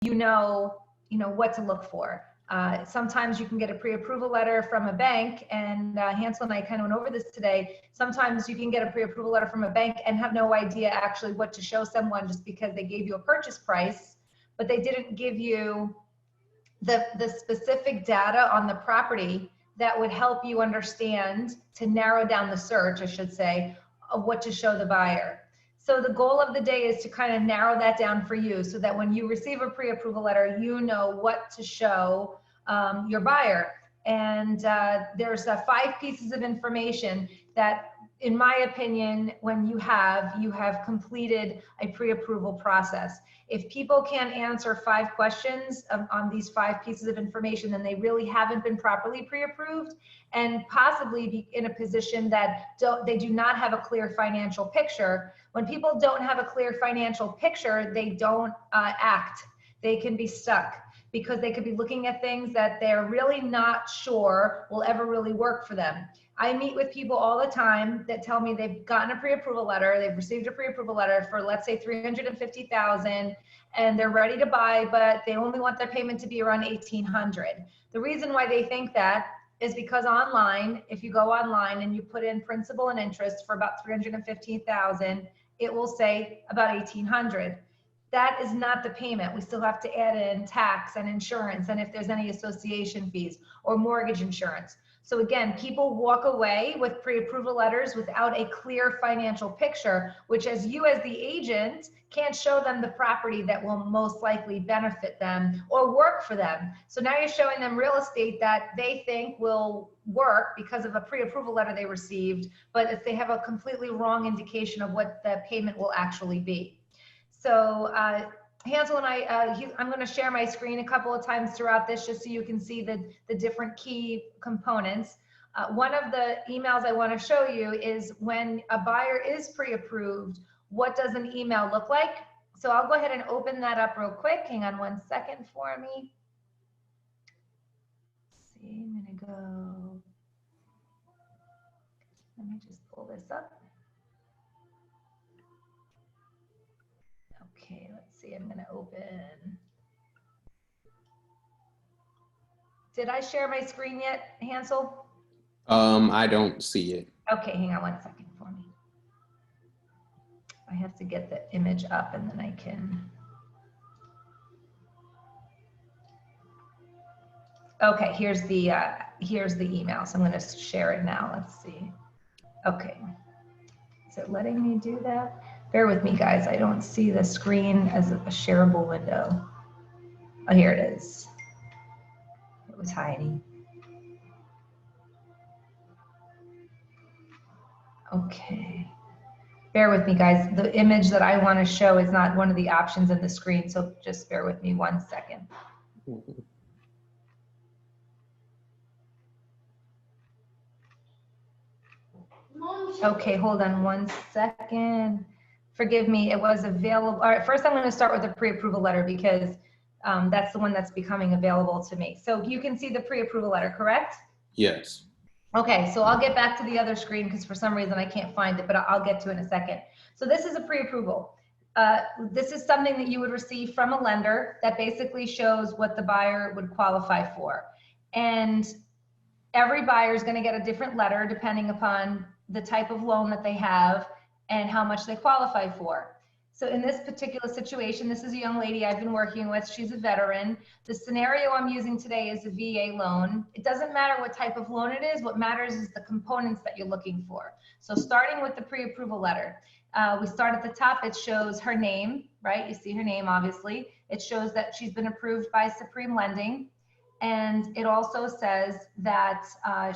you know what to look for. Sometimes you can get a pre-approval letter from a bank, and Hansel and I kind of went over this today. Sometimes you can get a pre-approval letter from a bank and have no idea actually what to show someone just because they gave you a purchase price, but they didn't give you the specific data on the property that would help you understand, to narrow down the search, I should say, of what to show the buyer. So the goal of the day is to kind of narrow that down for you so that when you receive a pre-approval letter, you know what to show your buyer. And there's 5 pieces of information that, in my opinion, when you have completed a pre-approval process. If people can't answer 5 questions on these 5 pieces of information, then they really haven't been properly pre-approved, and possibly be in a position that they do not have a clear financial picture. When people don't have a clear financial picture, they don't act. They can be stuck because they could be looking at things that they're really not sure will ever really work for them. I meet with people all the time that tell me they've gotten a pre-approval letter, they've received a pre-approval letter for, let's say, $350,000, and they're ready to buy, but they only want their payment to be around $1,800. The reason why they think that is because online, if you go online and you put in principal and interest for about $315,000, it will say about $1,800. That is not the payment. We still have to add in tax and insurance, and if there's any association fees or mortgage insurance. So again, people walk away with pre-approval letters without a clear financial picture, which, as you as the agent, can't show them the property that will most likely benefit them or work for them. So now you're showing them real estate that they think will work because of a pre-approval letter they received, but if they have a completely wrong indication of what the payment will actually be. So Hansel and I'm going to share my screen a couple of times throughout this just so you can see the different key components. One of the emails I want to show you is when a buyer is pre-approved, what does an email look like? So I'll go ahead and open that up real quick. Hang on one second for me. Let's see, I'm going to go. Let me just pull this up. Okay, let's see, I'm gonna open. Did I share my screen yet, Hansel? I don't see it. Okay, hang on 1 second for me. I have to get the image up and then I can. Okay, here's the email. So I'm gonna share it now, let's see. Okay, is it letting me do that? Bear with me, guys. I don't see the screen as a shareable window. Oh, here it is. It was hiding. Okay. Bear with me, guys. The image that I want to show is not one of the options in the screen, so just bear with me 1 second. Okay, hold on 1 second. Forgive me, it was available. All right, first I'm going to start with the pre-approval letter because that's the one that's becoming available to me. So you can see the pre-approval letter, correct? Yes. Okay, so I'll get back to the other screen because for some reason I can't find it, but I'll get to it in a second. So this is a pre-approval. This is something that you would receive from a lender that basically shows what the buyer would qualify for. And every buyer is going to get a different letter depending upon the type of loan that they have and how much they qualify for. So in this particular situation, this is a young lady I've been working with. She's a veteran. The scenario I'm using today is a VA loan. It doesn't matter what type of loan it is. What matters is the components that you're looking for. So starting with the pre-approval letter, we start at the top. It shows her name, right? You see her name, obviously. It shows that she's been approved by Supreme Lending. And it also says that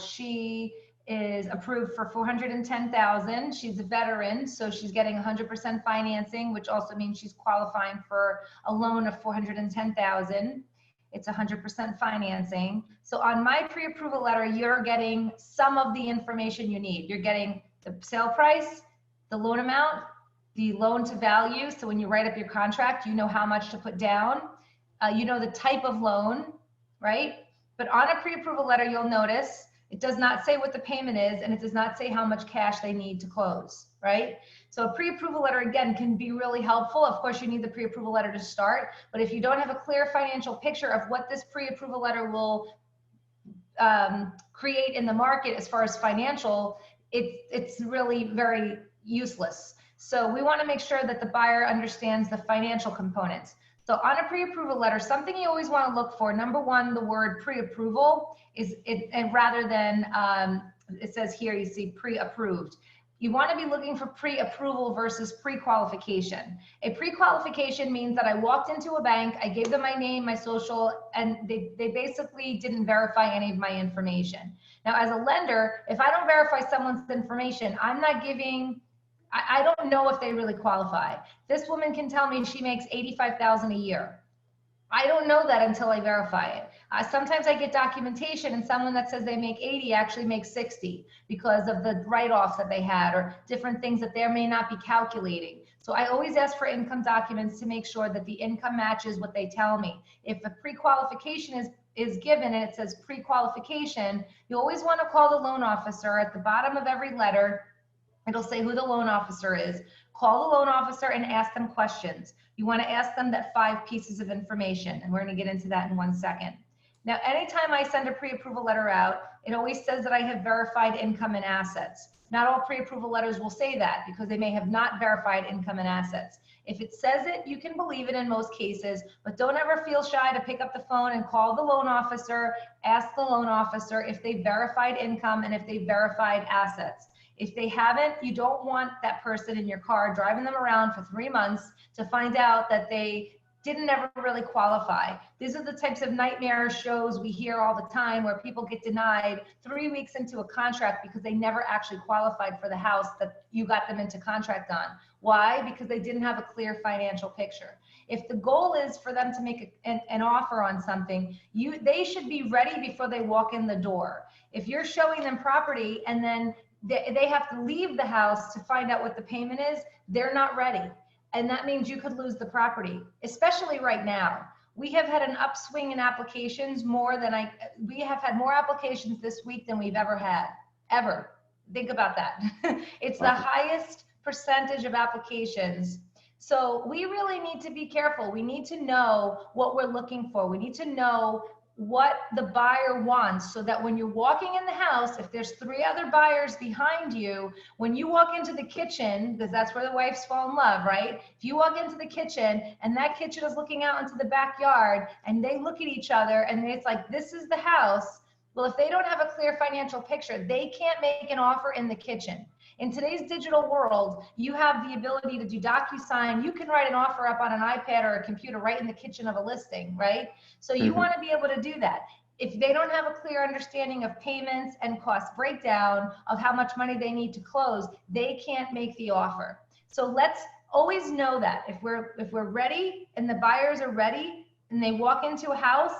she is approved for $410,000. She's a veteran, so she's getting 100% financing, which also means she's qualifying for a loan of $410,000. It's 100% financing. So on my pre-approval letter, you're getting some of the information you need. You're getting the sale price, the loan amount, the loan to value. So when you write up your contract, you know how much to put down. You know the type of loan, right? But on a pre-approval letter, you'll notice It does not say what the payment is, and it does not say how much cash they need to close, right? So a pre-approval letter, again, can be really helpful. Of course, you need the pre-approval letter to start, but if you don't have a clear financial picture of what this pre-approval letter will create in the market as far as financial, it's really very useless. So we want to make sure that the buyer understands the financial components. So on a pre-approval letter, something you always want to look for, number one, the word pre-approval is it, and rather than, it says here, you see pre-approved. You want to be looking for pre-approval versus pre-qualification. A pre-qualification means that I walked into a bank, I gave them my name, my social, and they basically didn't verify any of my information. Now, as a lender, if I don't verify someone's information, I'm not giving, I don't know if they really qualify. This woman can tell me she makes $85,000 a year. I don't know that until I verify it. Sometimes I get documentation and someone that says they make 80 actually makes 60 because of the write-offs that they had or different things that they may not be calculating. So I always ask for income documents to make sure that the income matches what they tell me. If a pre-qualification is given and it says pre-qualification, you always want to call the loan officer. At the bottom of every letter, it'll say who the loan officer is. Call the loan officer and ask them questions. You want to ask them that 5 pieces of information, and we're going to get into that in 1 second. Now, anytime I send a pre-approval letter out, it always says that I have verified income and assets. Not all pre-approval letters will say that because they may have not verified income and assets. If it says it, you can believe it in most cases, but don't ever feel shy to pick up the phone and call the loan officer, ask the loan officer if they verified income and if they verified assets. If they haven't, you don't want that person in your car driving them around for 3 months to find out that they didn't ever really qualify. These are the types of nightmare shows we hear all the time where people get denied 3 weeks into a contract because they never actually qualified for the house that you got them into contract on. Why? Because they didn't have a clear financial picture. If the goal is for them to make an offer on something, they should be ready before they walk in the door. If you're showing them property and then they have to leave the house to find out what the payment is, they're not ready. And that means you could lose the property, especially right now. We have had an upswing in applications we have had more applications this week than we've ever had, ever. Think about that. It's the highest percentage of applications. So we really need to be careful. We need to know what we're looking for. We need to know what the buyer wants so that when you're walking in the house, if there's 3 other buyers behind you, when you walk into the kitchen, because that's where the wives fall in love, right? If you walk into the kitchen and that kitchen is looking out into the backyard and they look at each other and it's like, this is the house. Well, if they don't have a clear financial picture, they can't make an offer in the kitchen. In today's digital world, you have the ability to do DocuSign. You can write an offer up on an iPad or a computer right in the kitchen of a listing, right? So you want to be able to do that. If they don't have a clear understanding of payments and cost breakdown of how much money they need to close, they can't make the offer. So let's always know that if we're ready and the buyers are ready and they walk into a house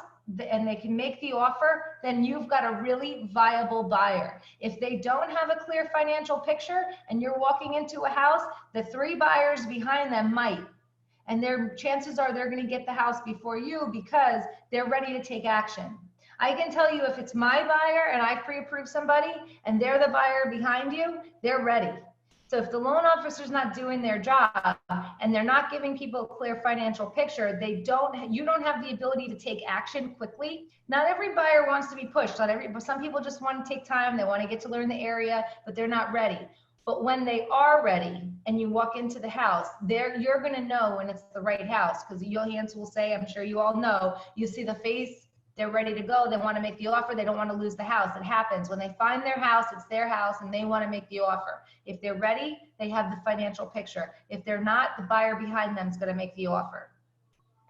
and they can make the offer, then you've got a really viable buyer. If they don't have a clear financial picture and you're walking into a house, the 3 buyers behind them might. And their chances are they're going to get the house before you because they're ready to take action. I can tell you if it's my buyer and I pre-approve somebody and they're the buyer behind you, they're ready. So if the loan officer's not doing their job and they're not giving people a clear financial picture, you don't have the ability to take action quickly. Not every buyer wants to be pushed. Some people just want to take time. They want to get to learn the area, but they're not ready. But when they are ready and you walk into the house, you're going to know when it's the right house because your hands will say, I'm sure you all know, you see the face, they're ready to go. They want to make the offer. They don't want to lose the house. It happens when they find their house, it's their house and they want to make the offer. If they're ready, they have the financial picture. If they're not, the buyer behind them is going to make the offer.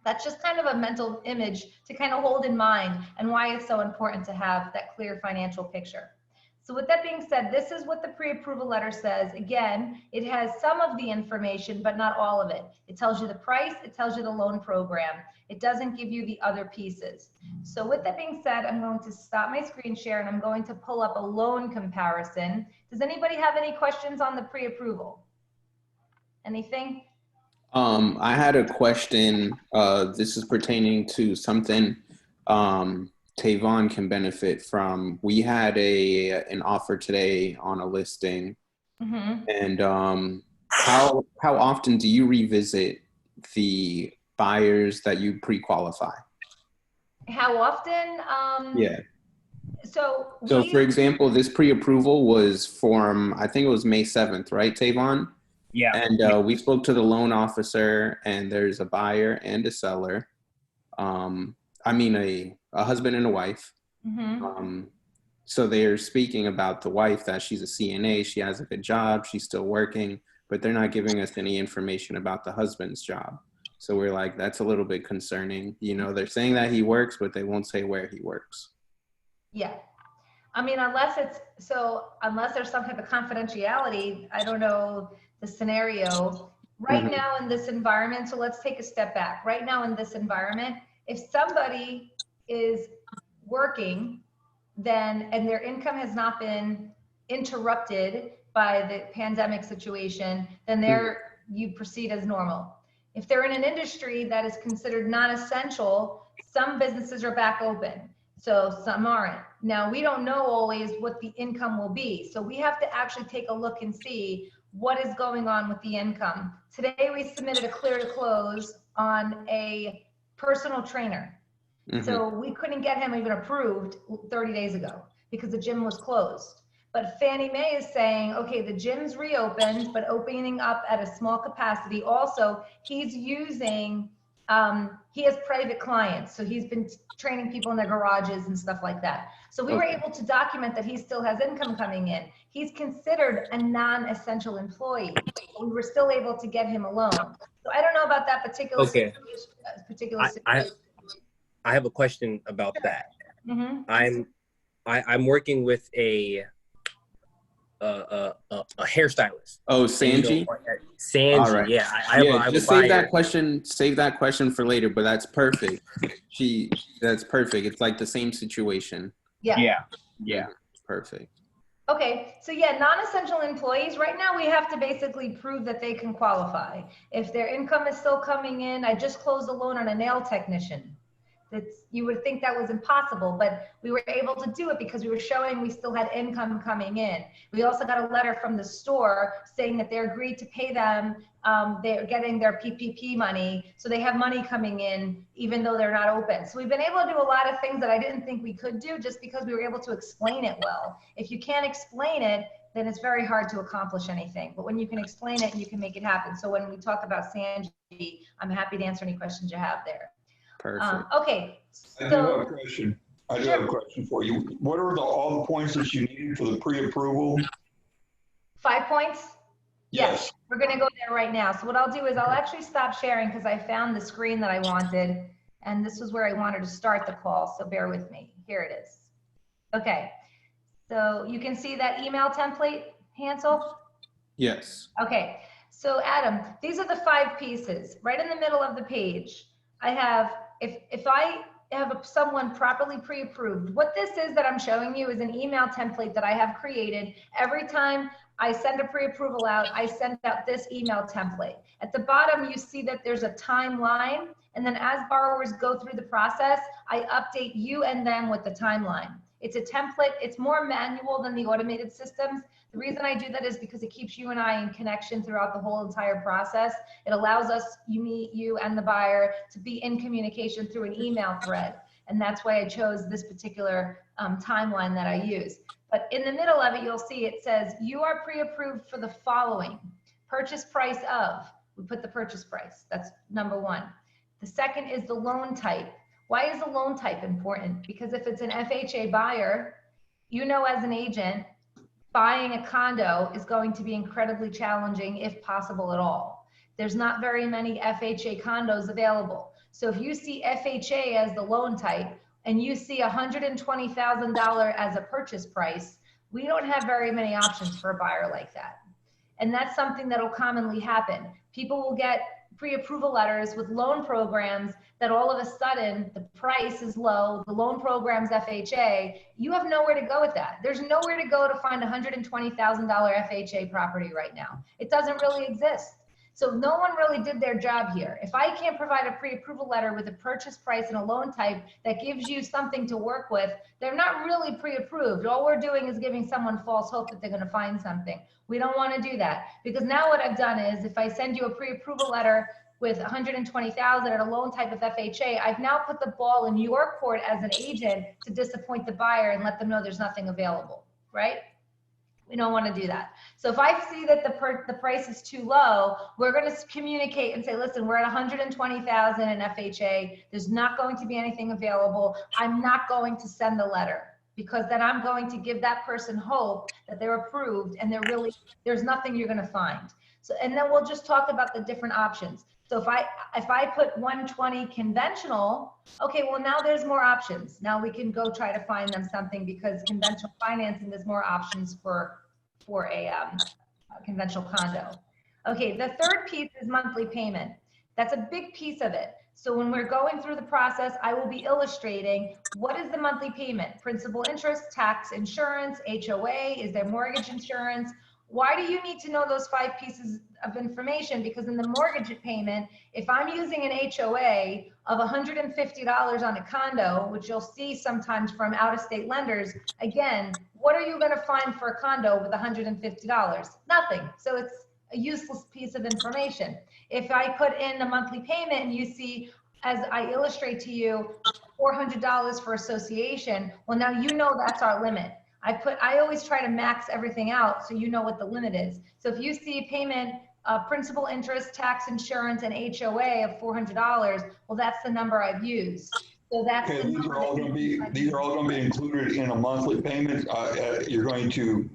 That's just kind of a mental image to kind of hold in mind and why it's so important to have that clear financial picture. So with that being said, this is what the pre-approval letter says. Again, it has some of the information, but not all of it. It tells you the price, it tells you the loan program. It doesn't give you the other pieces. So with that being said, I'm going to stop my screen share and I'm going to pull up a loan comparison. Does anybody have any questions on the pre-approval? Anything? I had a question. This is pertaining to something Tavon can benefit from. We had an offer today on a listing, and how often do you revisit the buyers that you pre-qualify? How often? Yeah. So For example, this pre-approval was from, I think it was May 7th, right, Tavon? Yeah. And we spoke to the loan officer, and there's a buyer and a seller. I mean, a husband and a wife. So they're speaking about the wife, that she's a CNA, she has a good job, she's still working, but they're not giving us any information about the husband's job. So we're like, that's a little bit concerning. You know, they're saying that he works, but they won't say where he works. Yeah. I mean, unless there's some type of confidentiality, I don't know the scenario. Right now in this environment, so let's take a step back. Right now in this environment, if somebody is working, and their income has not been interrupted by the pandemic situation, then you proceed as normal. If they're in an industry that is considered non-essential, some businesses are back open, so some aren't. Now, we don't know always what the income will be, so we have to actually take a look and see what is going on with the income. Today, we submitted a clear to close on a personal trainer. So we couldn't get him even approved 30 days ago because the gym was closed. But Fannie Mae is saying, okay, the gym's reopened, but opening up at a small capacity. Also, he's using, he has private clients. So he's been training people in their garages and stuff like that. So we were able to document that he still has income coming in. He's considered a non-essential employee. We were still able to get him a loan. So I don't know about that particular situation. I have a question about that. I'm working with a hairstylist. Oh, Sanji? Sanji, all right. yeah. Just save that question for later, but that's perfect. That's perfect. It's like the same situation. Yeah. Perfect. Okay, so yeah, non-essential employees, right now we have to basically prove that they can qualify. If their income is still coming in, I just closed a loan on a nail technician. You would think that was impossible, but we were able to do it because we were showing we still had income coming in. We also got a letter from the store saying that they agreed to pay them, they're getting their PPP money, so they have money coming in even though they're not open. So we've been able to do a lot of things that I didn't think we could do just because we were able to explain it well. If you can't explain it, then it's very hard to accomplish anything. But when you can explain it, you can make it happen. So when we talk about Sanji, I'm happy to answer any questions you have there. Perfect. Okay. I do have a question. I do have a question for you. What are all the points that you needed for the pre-approval? 5 points? Yes. We're going to go there right now. So what I'll do is I'll actually stop sharing because I found the screen that I wanted, and this was where I wanted to start the call. So bear with me. Here it is. Okay. So you can see that email template, Hansel? Yes. Okay. So Adam, these are the 5 pieces. Right in the middle of the page, I have, if I have someone properly pre-approved, what this is that I'm showing you is an email template that I have created. Every time I send a pre-approval out, I send out this email template. At the bottom, you see that there's a timeline, and then as borrowers go through the process, I update you and them with the timeline. It's a template. It's more manual than the automated systems. The reason I do that is because it keeps you and I in connection throughout the whole entire process. It allows us, you and the buyer, to be in communication through an email thread. And that's why I chose this particular timeline that I use. But in the middle of it, you'll see it says, you are pre-approved for the following. Purchase price of, we put the purchase price. That's number 1. The second is the loan type. Why is the loan type important? Because if it's an FHA buyer, you know, as an agent, buying a condo is going to be incredibly challenging, if possible at all. There's not very many FHA condos available. So if you see FHA as the loan type and you see $120,000 as a purchase price, we don't have very many options for a buyer like that. And that's something that will commonly happen. People will get pre-approval letters with loan programs that all of a sudden the price is low, the loan program's FHA, you have nowhere to go with that. There's nowhere to go to find a $120,000 FHA property right now. It doesn't really exist. So no one really did their job here. If I can't provide a pre-approval letter with a purchase price and a loan type that gives you something to work with, they're not really pre-approved. All we're doing is giving someone false hope that they're going to find something. We don't want to do that, because now what I've done is, if I send you a pre-approval letter with 120,000 and a loan type of FHA, I've now put the ball in your court as an agent to disappoint the buyer and let them know there's nothing available, right? We don't want to do that. So if I see that the price is too low, we're going to communicate and say, listen, we're at 120,000 in FHA. There's not going to be anything available. I'm not going to send the letter, because then I'm going to give that person hope that they're approved and there's nothing you're going to find. So, and then we'll just talk about the different options. So if I put 120 conventional, okay, well now there's more options. Now we can go try to find them something, because conventional financing, there's more options for a conventional condo. Okay, the third piece is monthly payment. That's a big piece of it. So when we're going through the process, I will be illustrating what is the monthly payment: principal, interest, tax, insurance, HOA, is there mortgage insurance? Why do you need to know those 5 pieces of information? Because in the mortgage payment, if I'm using an HOA of $150 on a condo, which you'll see sometimes from out-of-state lenders, again, what are you going to find for a condo with $150? Nothing. So it's a useless piece of information. If I put in a monthly payment and you see, as I illustrate to you, $400 for association, well, now you know that's our limit. I always try to max everything out so you know what the limit is. So if you see payment, principal, interest, tax, insurance, and HOA of $400, well, that's the number I've used. So that's okay, these are all going to be included in a monthly payment. You're going to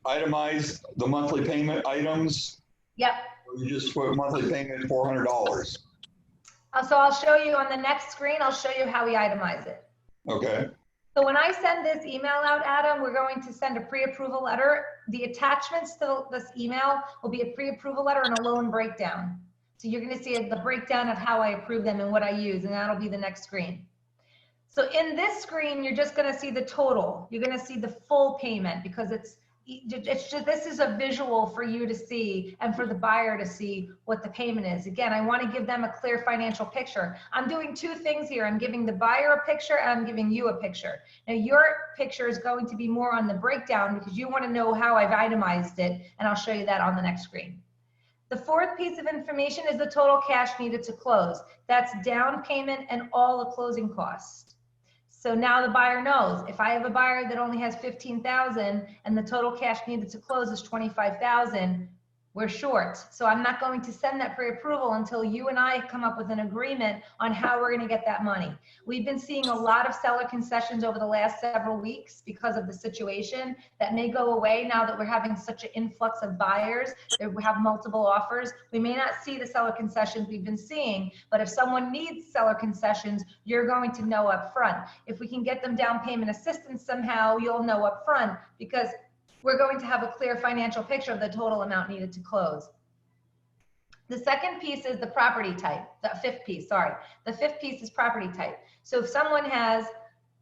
itemize the monthly payment items. Yep. Or you just put monthly payment $400. So I'll show you on the next screen. I'll show you how we itemize it. Okay. So when I send this email out, Adam, we're going to send a pre-approval letter. The attachments to this email will be a pre-approval letter and a loan breakdown. So you're going to see the breakdown of how I approve them and what I use, and that'll be the next screen. So in this screen, you're just going to see the total. You're going to see the full payment, because it's just, this is a visual for you to see and for the buyer to see what the payment is. Again, I want to give them a clear financial picture. I'm doing 2 things here. I'm giving the buyer a picture and I'm giving you a picture. Now your picture is going to be more on the breakdown, because you want to know how I've itemized it, and I'll show you that on the next screen. The 4th piece of information is the total cash needed to close. That's down payment and all the closing costs. So now the buyer knows, if I have a buyer that only has 15,000 and the total cash needed to close is 25,000, we're short. So I'm not going to send that pre-approval until you and I come up with an agreement on how we're going to get that money. We've been seeing a lot of seller concessions over the last several weeks because of the situation. That may go away now that we're having such an influx of buyers. We have multiple offers. We may not see the seller concessions we've been seeing, but if someone needs seller concessions, you're going to know up front. If we can get them down payment assistance somehow, you'll know up front, because we're going to have a clear financial picture of the total amount needed to close. The second piece is the property type, the 5th piece, sorry. The 5th piece is property type. So if someone has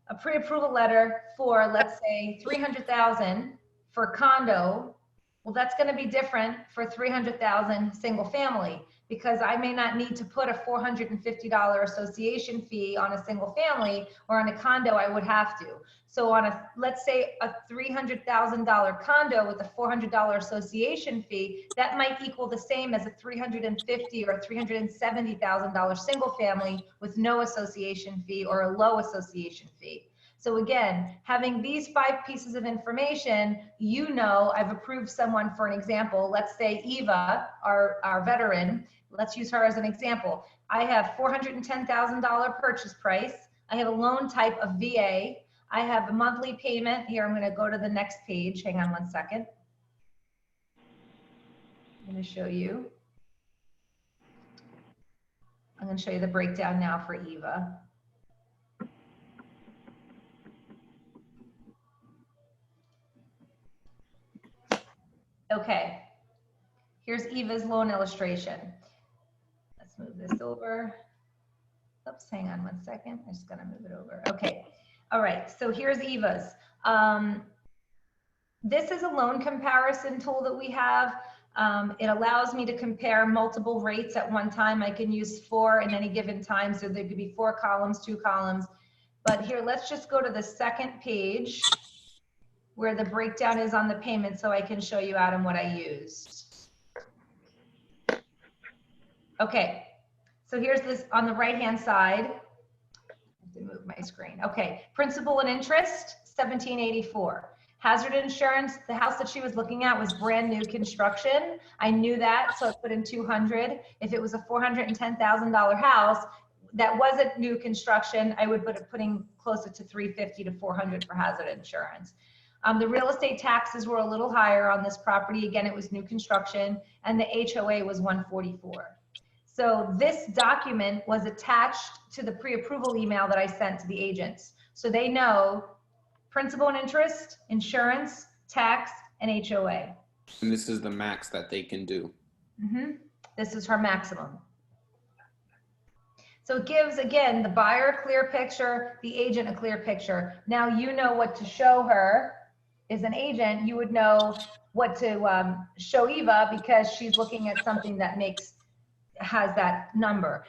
a pre-approval letter for, let's say, 300,000 for condo, well, that's going to be different for 300,000 single family, because I may not need to put a $450 association fee on a single family, or on a condo I would have to. So on a, let's say a $300,000 condo with a $400 association fee, that might equal the same as a $350,000 or $370,000 single family with no association fee or a low association fee. So again, having these 5 pieces of information, you know, I've approved someone, for an example, let's say Eva, our veteran, let's use her as an example. I have $410,000 purchase price. I have a loan type of VA. I have a monthly payment. Here, I'm going to go to the next page. Hang on one second. I'm going to show you. I'm going to show you the breakdown now for Eva. Okay, here's Eva's loan illustration. Let's move this over. Oops, hang on one second. I'm just gonna move it over. Okay, all right, so here's Eva's. This is a loan comparison tool that we have. It allows me to compare multiple rates at one time. I can use 4 in any given time, so there could be 4 columns, 2 columns. But here, let's just go to the second page where the breakdown is on the payment, so I can show you, Adam, what I used. Okay, so here's this on the right-hand side. I have to move my screen. Okay, principal and interest, $1,784. Hazard insurance, the house that she was looking at was brand new construction. I knew that, so I put in 200. If it was a $410,000 house that wasn't new construction, I would putting closer to 350 to 400 for hazard insurance. The real estate taxes were a little higher on this property. Again, it was new construction, and the HOA was 144. So this document was attached to the pre-approval email that I sent to the agents. So they know principal and interest, insurance, tax, and HOA. And this is the max that they can do. This is her maximum. So it gives, again, the buyer a clear picture, the agent a clear picture. Now you know what to show her. As an agent, you would know what to show Eva because she's looking at something that has that number.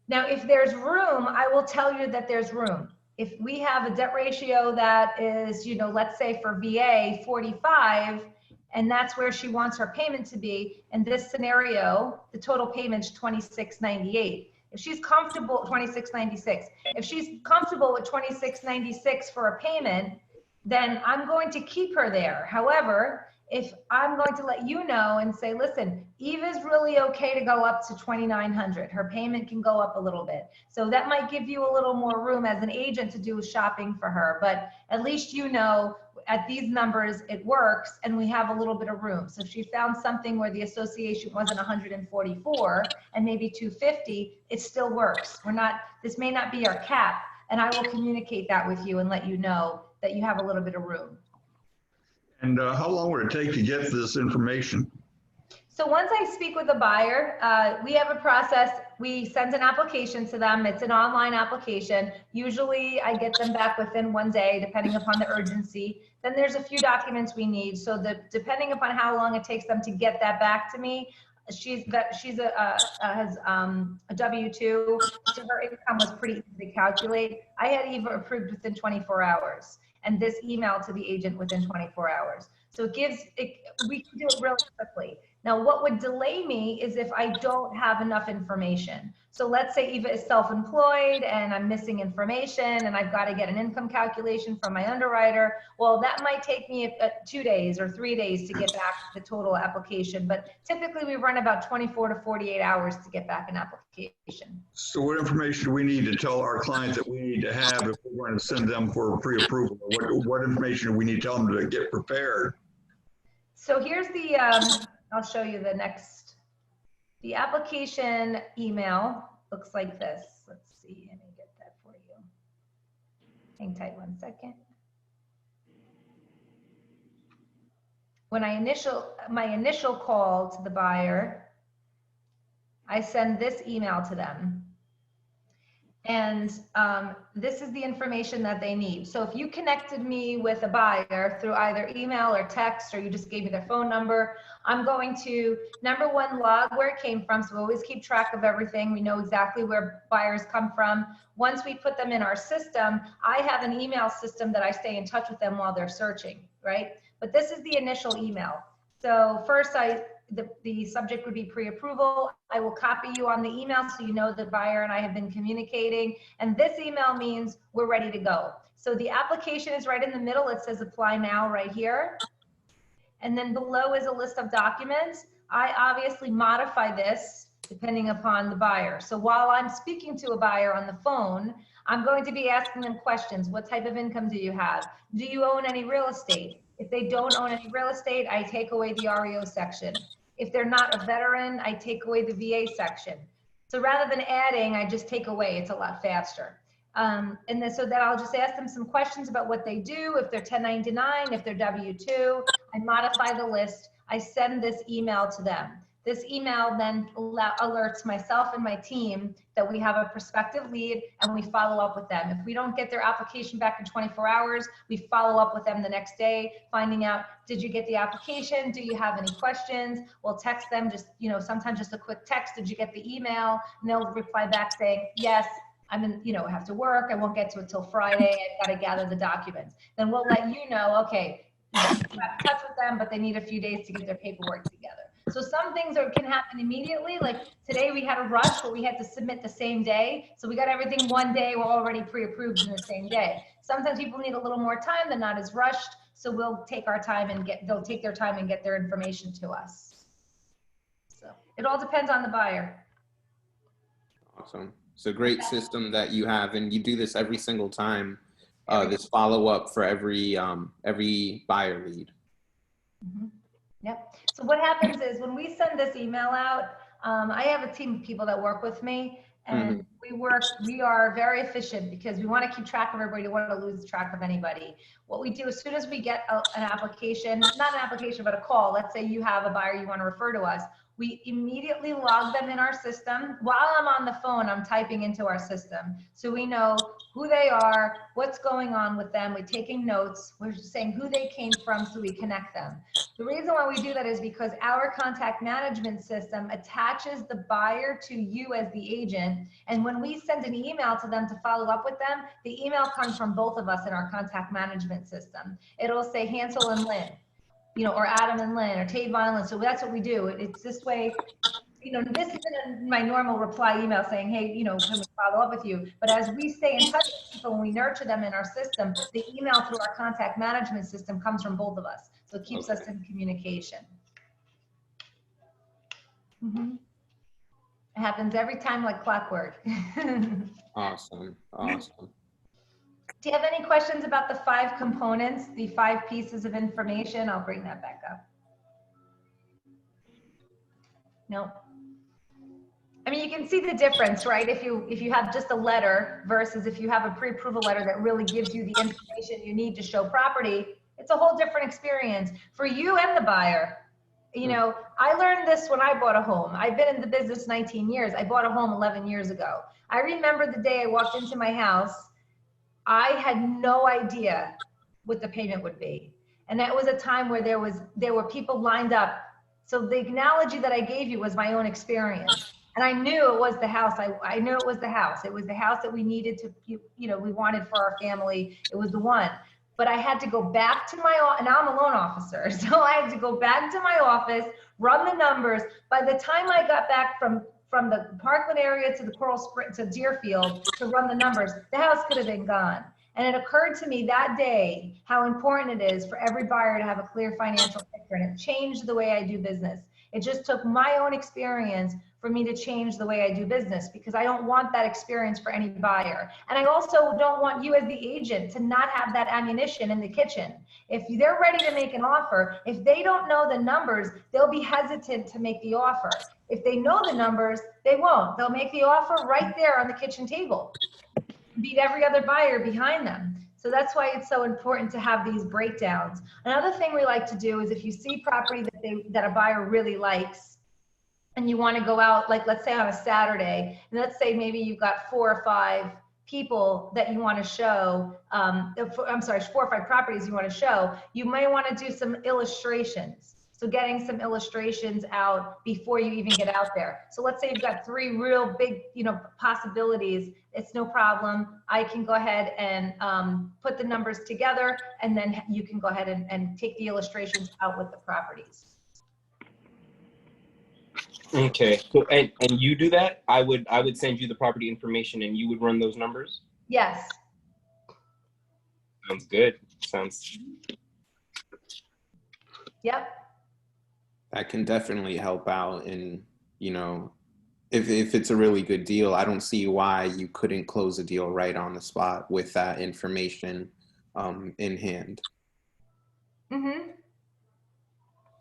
Now, if there's room, I will tell you that there's room. If we have a debt ratio that is, you know, let's say for VA 45, and that's where she wants her payment to be, in this scenario, the total payment's $26.98. If she's comfortable, $26.96. If she's comfortable with $26.96 for a payment, then I'm going to keep her there. However, if I'm going to let you know and say, listen, Eva's really okay to go up to $2,900. Her payment can go up a little bit. So that might give you a little more room as an agent to do shopping for her. But at least you know at these numbers, it works and we have a little bit of room. So if she found something where the association wasn't 144 and maybe 250, it still works. This may not be our cap. And I will communicate that with you and let you know that you have a little bit of room. And how long would it take to get this information? So once I speak with the buyer, we have a process. We send an application to them. It's an online application. Usually I get them back within 1 day, depending upon the urgency. Then there's a few documents we need. So depending upon how long it takes them to get that back to me, has a W-2, so her income was pretty easy to calculate. I had Eva approved within 24 hours. And this email to the agent within 24 hours. So we can do it really quickly. Now, what would delay me is if I don't have enough information. So let's say Eva is self-employed and I'm missing information and I've got to get an income calculation from my underwriter. Well, that might take me 2 days or 3 days to get back the total application. But typically we run about 24 to 48 hours to get back an application. So what information do we need to tell our clients that we need to have if we're going to send them for pre-approval? What information do we need to tell them to get prepared? So here's the, I'll show you the application email looks like this. Let's see, let me get that for you. Hang tight 1 second. When my initial call to the buyer, I send this email to them. And this is the information that they need. So if you connected me with a buyer through either email or text, or you just gave me their phone number, I'm going to, number one, log where it came from. So we always keep track of everything. We know exactly where buyers come from. Once we put them in our system, I have an email system that I stay in touch with them while they're searching, right? But this is the initial email. So first, the subject would be pre-approval. I will copy you on the email so you know the buyer and I have been communicating. And this email means we're ready to go. So the application is right in the middle. It says apply now right here. And then below is a list of documents. I obviously modify this depending upon the buyer. So while I'm speaking to a buyer on the phone, I'm going to be asking them questions. What type of income do you have? Do you own any real estate? If they don't own any real estate, I take away the REO section. If they're not a veteran, I take away the VA section. So rather than adding, I just take away. It's a lot faster. And then so that I'll just ask them some questions about what they do, if they're 1099, if they're W-2. I modify the list. I send this email to them. This email then alerts myself and my team that we have a prospective lead, and we follow up with them. If we don't get their application back in 24 hours, we follow up with them the next day, finding out, did you get the application? Do you have any questions? We'll text them, just, you know, sometimes just a quick text, did you get the email? And they'll reply back saying, yes, I'm in, you know, have to work. I won't get to it till Friday. I've got to gather the documents. Then we'll let you know, okay, we're in touch with them, but they need a few days to get their paperwork together. So some things can happen immediately. Like today we had a rush where we had to submit the same day. So we got everything one day. We're already pre-approved in the same day. Sometimes people need a little more time. They're not as rushed. So we'll take our time and they'll take their time and get their information to us. So it all depends on the buyer. Awesome. It's a great system that you have, and you do this every single time. This follow-up for every buyer lead. Mm-hmm. Yep. So what happens is when we send this email out, I have a team of people that work with me, and we are very efficient because we want to keep track of everybody. We want to lose track of anybody. What we do as soon as we get an application, not an application, but a call, let's say you have a buyer you want to refer to us, we immediately log them in our system. While I'm on the phone, I'm typing into our system. So we know who they are, what's going on with them. We're taking notes. We're just saying who they came from so we connect them. The reason why we do that is because our contact management system attaches the buyer to you as the agent. And when we send an email to them to follow up with them, the email comes from both of us in our contact management system. It'll say Hansel and Lynn, you know, or Adam and Lynn, or Tavon and Lynn. So that's what we do. It's this way, you know, this isn't my normal reply email saying, hey, you know, can we follow up with you? But as we stay in touch with people and we nurture them in our system, the email through our contact management system comes from both of us. So it keeps us in communication. Mm-hmm. It happens every time like clockwork. Awesome. Awesome. Do you have any questions about the 5 components, the 5 pieces of information? I'll bring that back up. No. I mean, you can see the difference, right? If you have just a letter versus if you have a pre-approval letter that really gives you the information you need to show property, it's a whole different experience for you and the buyer. You know, I learned this when I bought a home. I've been in the business 19 years. I bought a home 11 years ago. I remember the day I walked into my house, I had no idea what the payment would be. And that was a time where there were people lined up. So the analogy that I gave you was my own experience. And I knew it was the house. I knew it was the house. It was the house that we needed to, you know, we wanted for our family. It was the one. But I had to go back to my, and I'm a loan officer. So I had to go back to my office, run the numbers. By the time I got back from the Parkland area to the Coral Spring to Deerfield to run the numbers, the house could have been gone. And it occurred to me that day how important it is for every buyer to have a clear financial picture. And it changed the way I do business. It just took my own experience for me to change the way I do business, because I don't want that experience for any buyer. And I also don't want you as the agent to not have that ammunition in the kitchen. If they're ready to make an offer, if they don't know the numbers, they'll be hesitant to make the offer. If they know the numbers, they won't. They'll make the offer right there on the kitchen table, beat every other buyer behind them. So that's why it's so important to have these breakdowns. Another thing we like to do is if you see property that a buyer really likes, and you want to go out, like let's say on a Saturday, and let's say maybe you've got 4 or 5 people that you want to show, 4 or 5 properties you want to show, you may want to do some illustrations. So getting some illustrations out before you even get out there. So let's say you've got 3 real big, you know, possibilities. It's no problem. I can go ahead and put the numbers together, and then you can go ahead and take the illustrations out with the properties. Okay. So, and you do that? I would send you the property information and you would run those numbers? Yes. Sounds good. Sounds. Yep. That can definitely help out. And, you know, if it's a really good deal, I don't see why you couldn't close a deal right on the spot with that information in hand. Mm-hmm.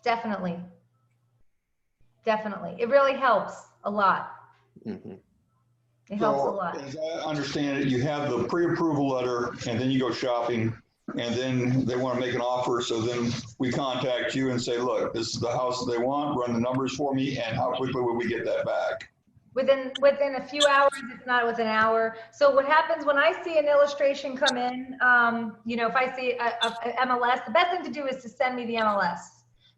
Definitely. Definitely. It really helps a lot. Mm-hmm. It helps a lot. As I understand it, you have the pre-approval letter and then you go shopping and then they want to make an offer. So then we contact you and say, look, this is the house they want, run the numbers for me, and how quickly will we get that back? Within a few hours, if not within an hour. So what happens when I see an illustration come in, you know, if I see a MLS, the best thing to do is to send me the MLS,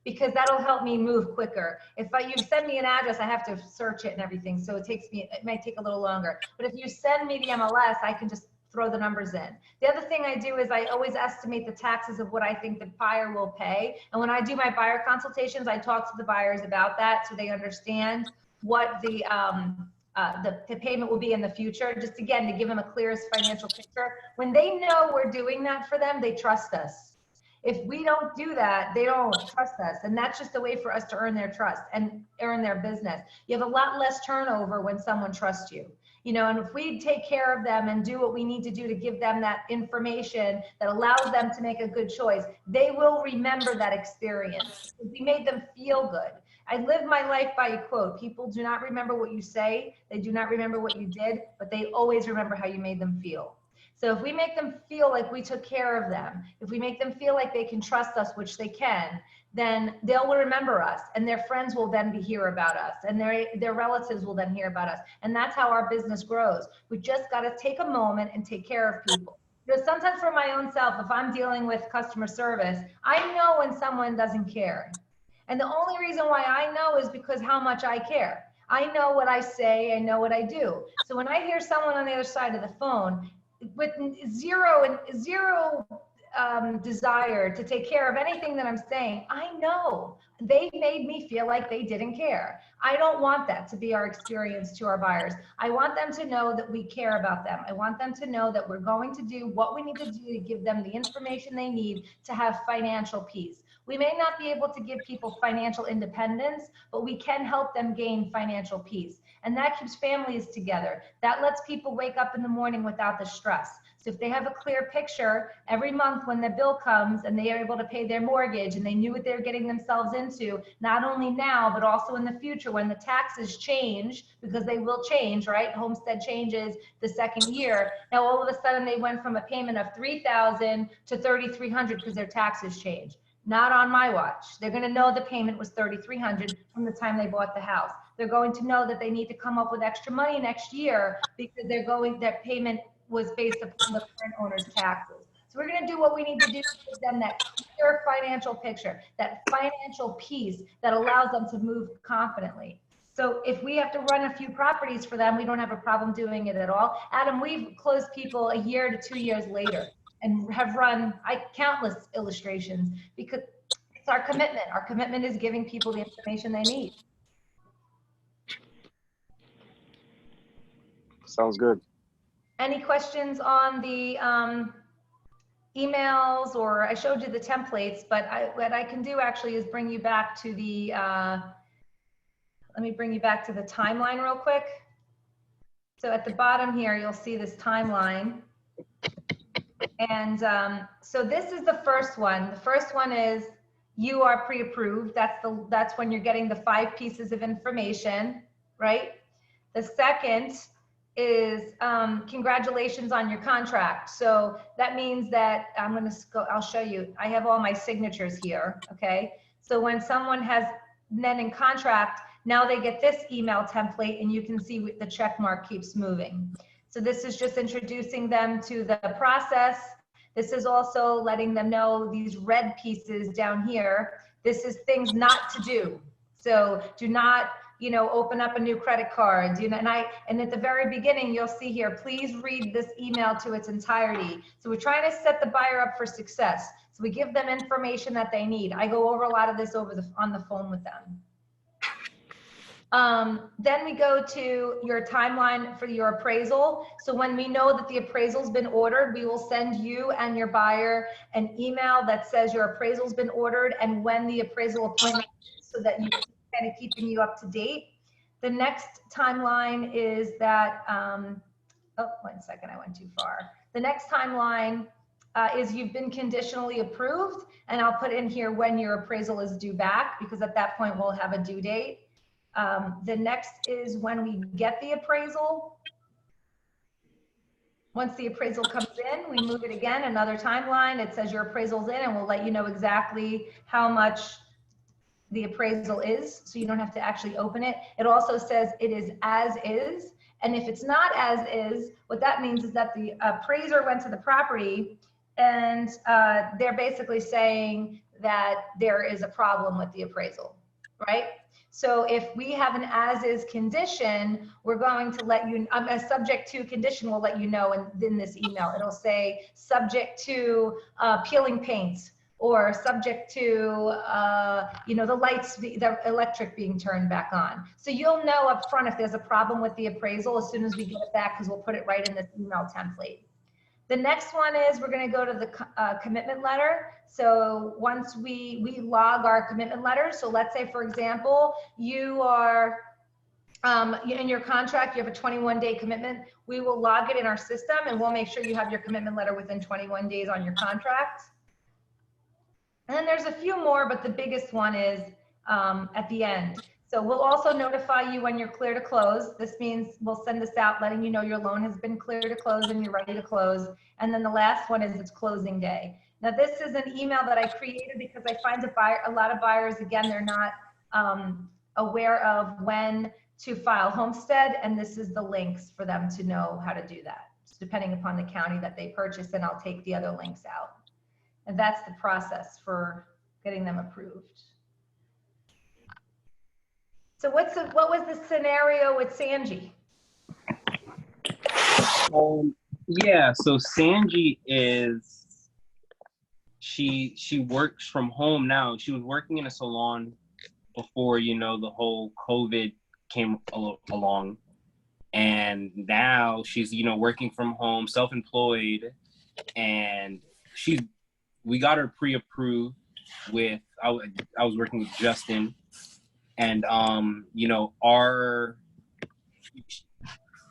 because that'll help me move quicker. If you send me an address, I have to search it and everything. So it might take a little longer. But if you send me the MLS, I can just throw the numbers in. The other thing I do is I always estimate the taxes of what I think the buyer will pay. And when I do my buyer consultations, I talk to the buyers about that so they understand what the payment will be in the future, just again, to give them a clearest financial picture. When they know we're doing that for them, they trust us. If we don't do that, they don't trust us. And that's just a way for us to earn their trust and earn their business. You have a lot less turnover when someone trusts you. You know, and if we take care of them and do what we need to do to give them that information that allows them to make a good choice, they will remember that experience. We made them feel good. I live my life by a quote. People do not remember what you say. They do not remember what you did, but they always remember how you made them feel. So if we make them feel like we took care of them, if we make them feel like they can trust us, which they can, then they'll remember us, and their friends will then hear about us, and their relatives will then hear about us. And that's how our business grows. We just got to take a moment and take care of people. Because sometimes for my own self, if I'm dealing with customer service, I know when someone doesn't care. And the only reason why I know is because how much I care. I know what I say, I know what I do. So when I hear someone on the other side of the phone with zero desire to take care of anything that I'm saying, I know they made me feel like they didn't care. I don't want that to be our experience to our buyers. I want them to know that we care about them. I want them to know that we're going to do what we need to do to give them the information they need to have financial peace. We may not be able to give people financial independence, but we can help them gain financial peace. And that keeps families together. That lets people wake up in the morning without the stress. So if they have a clear picture every month when the bill comes and they are able to pay their mortgage and they knew what they were getting themselves into, not only now, but also in the future when the taxes change, because they will change, right? Homestead changes the second year. Now, all of a sudden they went from a payment of $3,000 to $3,300 because their taxes changed. Not on my watch. They're going to know the payment was $3,300 from the time they bought the house. They're going to know that they need to come up with extra money next year because that payment was based upon the current owner's taxes. So we're going to do what we need to do to give them that clear financial picture, that financial peace that allows them to move confidently. So if we have to run a few properties for them, we don't have a problem doing it at all. Adam, we've closed people a year to 2 years later and have run countless illustrations because it's our commitment. Our commitment is giving people the information they need. Sounds good. Any questions on the emails, or I showed you the templates, but what I can do actually is bring you back to the, let me bring you back to the timeline real quick. So at the bottom here, you'll see this timeline. And so this is the first one. The first one is you are pre-approved. That's when you're getting the 5 pieces of information, right? The second is congratulations on your contract. So that means that I'll show you. I have all my signatures here, okay? So when someone has then in contract, now they get this email template and you can see the check mark keeps moving. So this is just introducing them to the process. This is also letting them know these red pieces down here. This is things not to do. So do not, open up a new credit card. And at the very beginning, you'll see here, please read this email to its entirety. So we're trying to set the buyer up for success. So we give them information that they need. I go over a lot of this on the phone with them. Then we go to your timeline for your appraisal. So when we know that the appraisal's been ordered, we will send you and your buyer an email that says your appraisal's been ordered and when the appraisal appointment is, so that you kind of keeping you up to date. The next timeline is that, oh, 1 second, I went too far. The next timeline is you've been conditionally approved, and I'll put in here when your appraisal is due back, because at that point we'll have a due date. The next is when we get the appraisal. Once the appraisal comes in, we move it again, another timeline. It says your appraisal's in, and we'll let you know exactly how much the appraisal is, so you don't have to actually open it. It also says it is as is. And if it's not as is, what that means is that the appraiser went to the property and they're basically saying that there is a problem with the appraisal, right? So if we have an as-is condition, we're going to let you, a subject to condition will let you know in this email. It'll say subject to peeling paint, or subject to, the lights, the electric being turned back on. So you'll know up front if there's a problem with the appraisal as soon as we get it back, because we'll put it right in this email template. The next one is we're going to go to the commitment letter. So once we log our commitment letter, so let's say, for example, you are in your contract, you have a 21-day commitment. We will log it in our system, and we'll make sure you have your commitment letter within 21 days on your contract. And then there's a few more, but the biggest one is at the end. So we'll also notify you when you're clear to close. This means we'll send this out letting you know your loan has been clear to close and you're ready to close. And then the last one is it's closing day. Now this is an email that I created because I find a lot of buyers, again, they're not aware of when to file homestead, and this is the links for them to know how to do that. It's depending upon the county that they purchase, and I'll take the other links out. And that's the process for getting them approved. So what was the scenario with Sanji? Yeah, so Sanji is, she works from home now. She was working in a salon before, the whole COVID came along. And now she's, working from home, self-employed, and we got her pre-approved with, I was working with Justin, and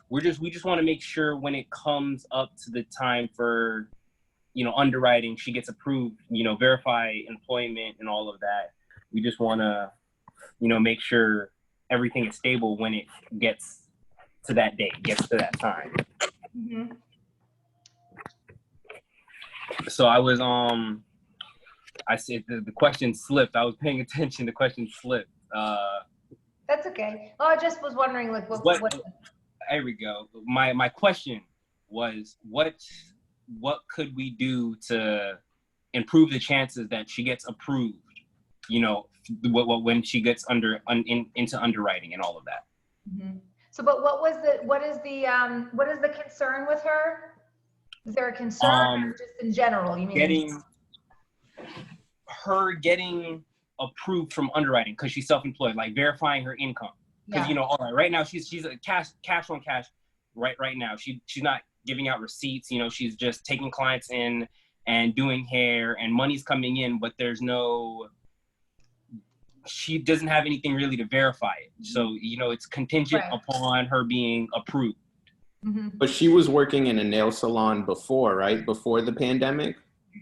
we just want to make sure when it comes up to the time for underwriting, she gets approved, verify employment and all of that. We just want to make sure everything is stable when it gets to that date, gets to that time. Mm-hmm. So I was I said the question slipped. I was paying attention. The question slipped. That's okay. Oh, I just was wondering, like, what? There we go. My question was, what could we do to improve the chances that she gets approved? When she gets into underwriting and all of that. Mm-hmm. So, but what is the concern with her? Is there a concern, or just in general? You mean getting approved from underwriting because she's self-employed, like verifying her income. Because all right now she's a cash on cash right now. She's not giving out receipts. She's just taking clients in and doing hair, and money's coming in, but she doesn't have anything really to verify it. So it's contingent upon her being approved. Mm-hmm. But she was working in a nail salon before, right? Before the pandemic?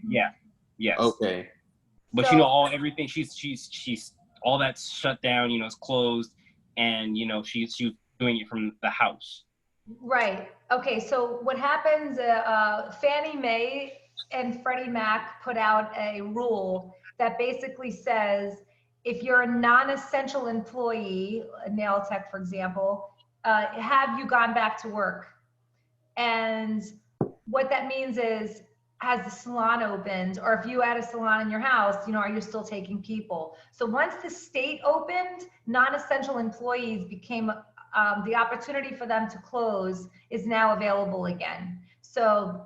Yeah. Yes. Okay. But everything she's all that's shut down, it's closed, and she's doing it from the house. Right. Okay. So what happens, Fannie Mae and Freddie Mac put out a rule that basically says if you're a non-essential employee, a nail tech, for example, have you gone back to work? And what that means is, has the salon opened, or if you had a salon in your house, are you still taking people? So once the state opened, non-essential employees became, the opportunity for them to close is now available again. So,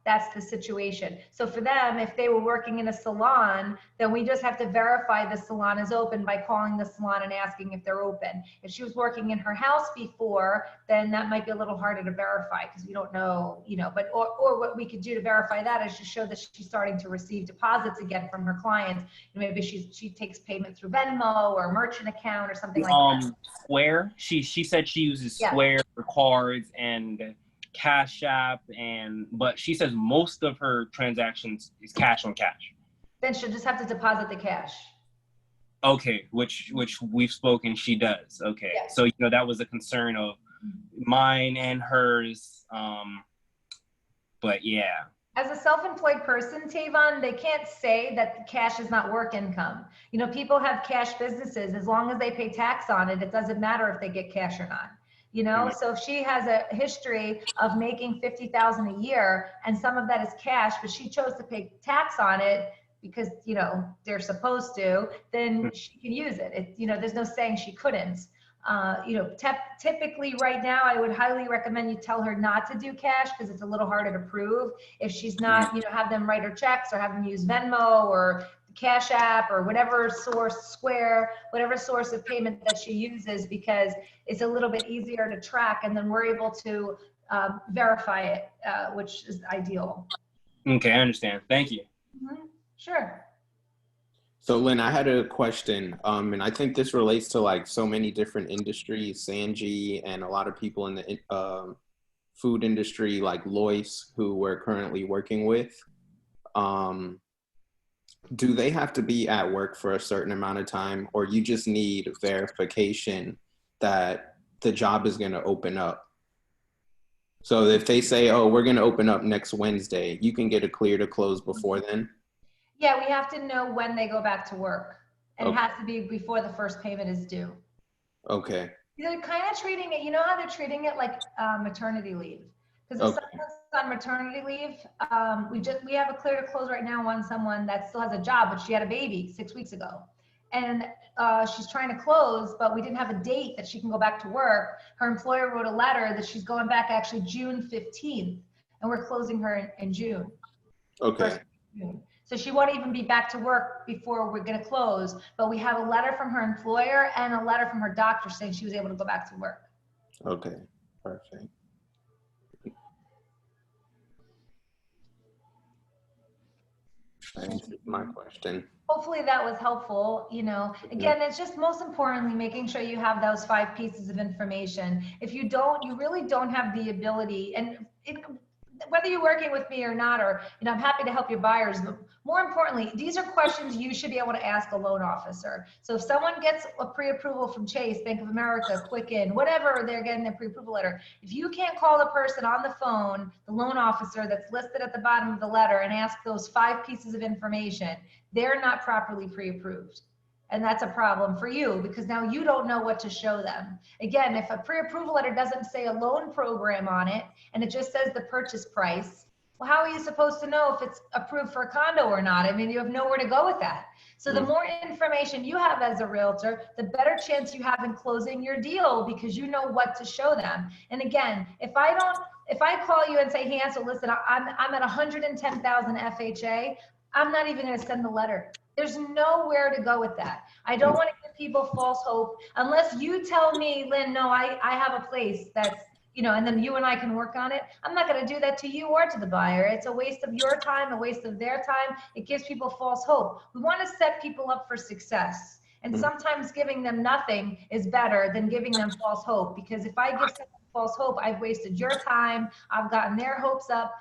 that's the situation. So for them, if they were working in a salon, then we just have to verify the salon is open by calling the salon and asking if they're open. If she was working in her house before, then that might be a little harder to verify because we don't know, but, or what we could do to verify that is to show that she's starting to receive deposits again from her clients. Maybe she takes payment through Venmo or a merchant account or something like that. Square, she said she uses Square for cards and Cash App, but she says most of her transactions is cash on cash. Then she'll just have to deposit the cash. Okay, which we've spoken, she does. Okay, yes. So that was a concern of mine and hers. But yeah. As a self-employed person, Tavon, they can't say that cash is not work income. You know, people have cash businesses. As long as they pay tax on it, it doesn't matter if they get cash or not. You know, so if she has a history of making $50,000 a year and some of that is cash, but she chose to pay tax on it because, you know, they're supposed to, then she can use it. You know, there's no saying she couldn't. You know, typically right now, I would highly recommend you tell her not to do cash because it's a little harder to prove. If she's not, you know, have them write her checks or have them use Venmo or Cash App or whatever source, Square, whatever source of payment that she uses, because it's a little bit easier to track, and then we're able to verify it, which is ideal. Okay, I understand. Thank you. Sure. So Lynn, I had a question, and I think this relates to like so many different industries, Sanji, and a lot of people in the food industry, like Lois, who we're currently working with. Do they have to be at work for a certain amount of time, or you just need verification that the job is going to open up? So if they say, oh, we're going to open up next Wednesday, you can get a clear to close before then? Yeah, we have to know when they go back to work, and Okay. it has to be before the first payment is due. Okay. They're kind of treating it, you know how they're treating it like maternity leave. Because if Okay. someone's on maternity leave, we have a clear to close right now on someone that still has a job, but she had a baby 6 weeks ago. And she's trying to close, but we didn't have a date that she can go back to work. Her employer wrote a letter that she's going back actually June 15th, and we're closing her in June. Okay. June. So she won't even be back to work before we're going to close, but we have a letter from her employer and a letter from her doctor saying she was able to go back to work. Okay. Perfect. That answers my question. Hopefully that was helpful. You know, again, it's just most importantly making sure you have those 5 pieces of information. If you don't, you really don't have the ability, and whether you're working with me or not, or, you know, I'm happy to help your buyers, but more importantly, these are questions you should be able to ask a loan officer. So if someone gets a pre-approval from Chase, Bank of America, Quicken, whatever, they're getting their pre-approval letter. If you can't call the person on the phone, the loan officer that's listed at the bottom of the letter, and ask those 5 pieces of information, they're not properly pre-approved. And that's a problem for you because now you don't know what to show them. Again, if a pre-approval letter doesn't say a loan program on it and it just says the purchase price, well, how are you supposed to know if it's approved for a condo or not? I mean, you have nowhere to go with that. So the more information you have as a realtor, the better chance you have in closing your deal because you know what to show them. And again, if I call you and say, Hansel, listen, I'm at 110,000 FHA, I'm not even going to send the letter. There's nowhere to go with that. I don't want to give people false hope unless you tell me, Lynn, no, I have a place that's, you know, and then you and I can work on it. I'm not going to do that to you or to the buyer. It's a waste of your time, a waste of their time. It gives people false hope. We want to set people up for success. And sometimes giving them nothing is better than giving them false hope, because if I give someone false hope, I've wasted your time. I've gotten their hopes up.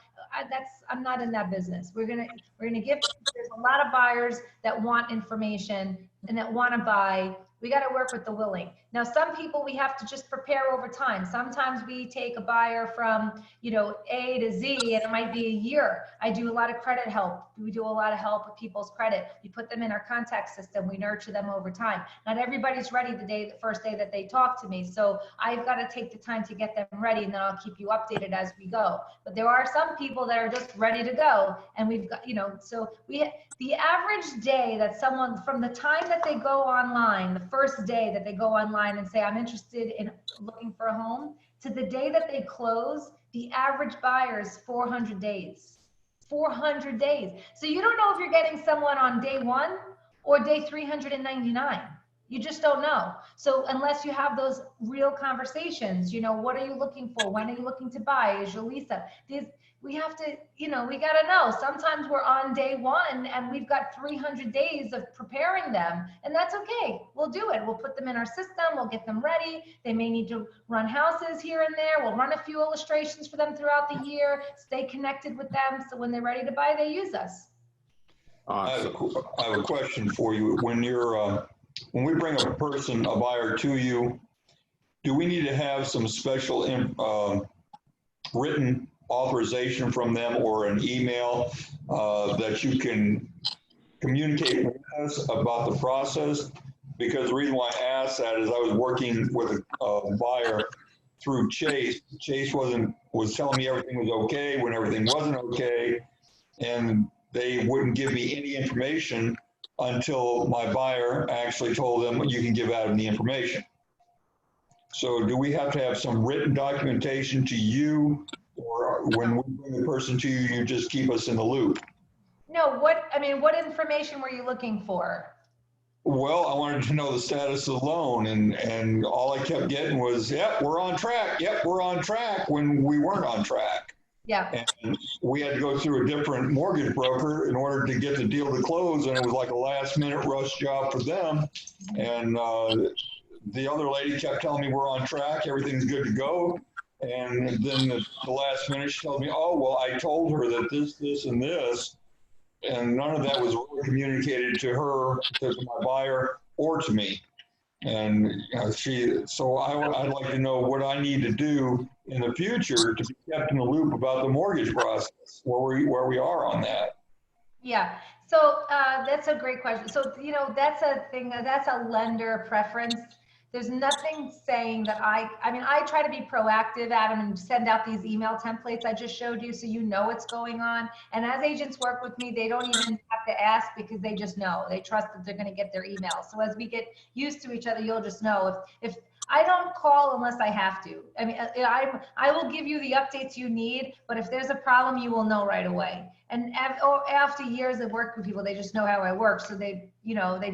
I'm not in that business. We're gonna give. There's a lot of buyers that want information and that want to buy. We got to work with the willing. Now, some people we have to just prepare over time. Sometimes we take a buyer from, you know, A to Z, and it might be a year. I do a lot of credit help. We do a lot of help with people's credit. We put them in our contact system. We nurture them over time. Not everybody's ready the first day that they talk to me. So I've got to take the time to get them ready, and then I'll keep you updated as we go. But there are some people that are just ready to go, and we've got, you know, so the average day that someone, from the time that they go online, the first day that they go online and say, I'm interested in looking for a home, to the day that they close, the average buyer is 400 days. 400 days. So you don't know if you're getting someone on day 1 or day 399. You just don't know. So unless you have those real conversations, you know, what are you looking for? When are you looking to buy? Is your lease up? We have to, you know, we got to know. Sometimes we're on day 1 and we've got 300 days of preparing them, and that's okay. We'll do it. We'll put them in our system. We'll get them ready. They may need to run houses here and there. We'll run a few illustrations for them throughout the year, stay connected with them. So when they're ready to buy, they use us. I have a question for you. When we bring a buyer to you, do we need to have some special written authorization from them or an email that you can communicate with us about the process? Because the reason why I asked that is I was working with a buyer through Chase. Chase was telling me everything was okay when everything wasn't okay, and they wouldn't give me any information until my buyer actually told them you can give out the information. So do we have to have some written documentation to you, or when we bring the person to you, you just keep us in the loop? No, what information were you looking for? Well, I wanted to know the status of the loan, and all I kept getting was, yep, we're on track. Yep, we're on track, when we weren't on track. Yeah. And we had to go through a different mortgage broker in order to get the deal to close, and it was like a last minute rush job for them. And the other lady kept telling me we're on track, everything's good to go. And then the last minute she told me, oh, well, I told her that this, and this. And none of that was really communicated to her, to my buyer, or to me. And so I'd like to know what I need to do in the future to be kept in the loop about the mortgage process, where we are on that. Yeah. So that's a great question. So, that's a thing, that's a lender preference. There's nothing saying that I try to be proactive, Adam, and send out these email templates I just showed you so you know what's going on. And as agents work with me, they don't even have to ask because they just know. They trust that they're going to get their email. So as we get used to each other, you'll just know. If I don't call unless I have to. I mean, I will give you the updates you need, but if there's a problem, you will know right away. And after years of work with people, they just know how I work. So they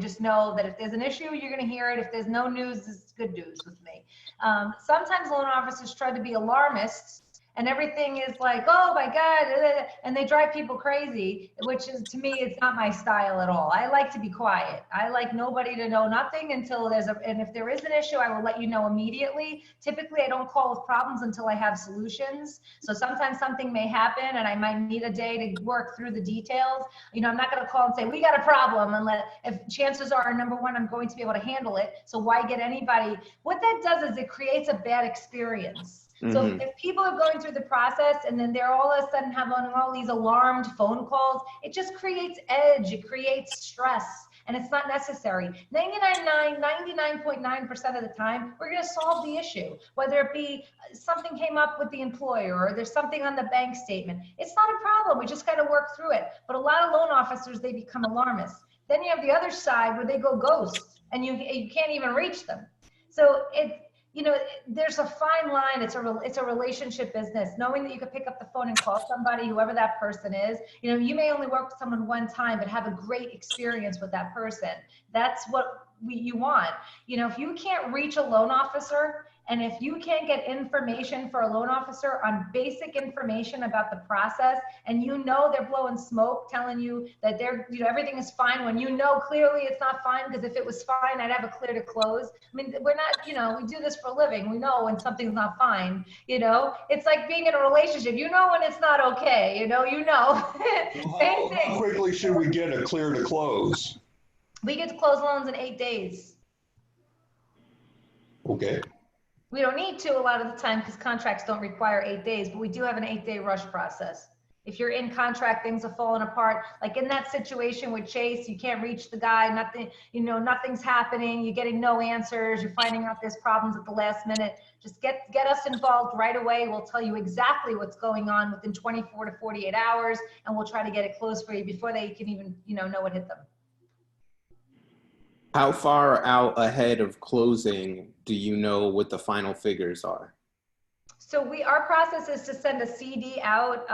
just know that if there's an issue, you're going to hear it. If there's no news, it's good news with me. Sometimes loan officers try to be alarmists, and everything is like, oh my God, and they drive people crazy, which is, to me, it's not my style at all. I like to be quiet. I like nobody to know nothing until and if there is an issue, I will let you know immediately. Typically, I don't call with problems until I have solutions. So sometimes something may happen and I might need a day to work through the details. I'm not gonna call and say, we got a problem, if chances are, number one, I'm going to be able to handle it. So why get anybody? What that does is it creates a bad experience. So if people are going through the process and then they're all of a sudden having all these alarmed phone calls, it just creates edge, it creates stress, and it's not necessary. 99.9% of the time, we're gonna solve the issue, whether it be something came up with the employer or there's something on the bank statement. It's not a problem, we just gotta work through it. But a lot of loan officers, they become alarmists. Then you have the other side where they go ghost and you can't even reach them. So there's a fine line. It's a relationship business. Knowing that you can pick up the phone and call somebody, whoever that person is. You may only work with someone one time, but have a great experience with that person. That's what you want. If you can't reach a loan officer, and if you can't get information for a loan officer on basic information about the process, and they're blowing smoke telling you that everything is fine when clearly it's not fine, because if it was fine, I'd have a clear to close. I mean, we're not, we do this for a living. We know when something's not fine, it's like being in a relationship, when it's not okay, Same thing. How quickly should we get a clear to close? We get to close loans in 8 days. Okay. We don't need to a lot of the time because contracts don't require 8 days, but we do have an 8-day rush process. If you're in contract, things are falling apart. Like in that situation with Chase, you can't reach the guy, nothing, nothing's happening. You're getting no answers. You're finding out there's problems at the last minute. Just get us involved right away. We'll tell you exactly what's going on within 24 to 48 hours, and we'll try to get it closed for you before they can even, know what hit them. How far out ahead of closing do you know what the final figures are? So our process is to send a CD out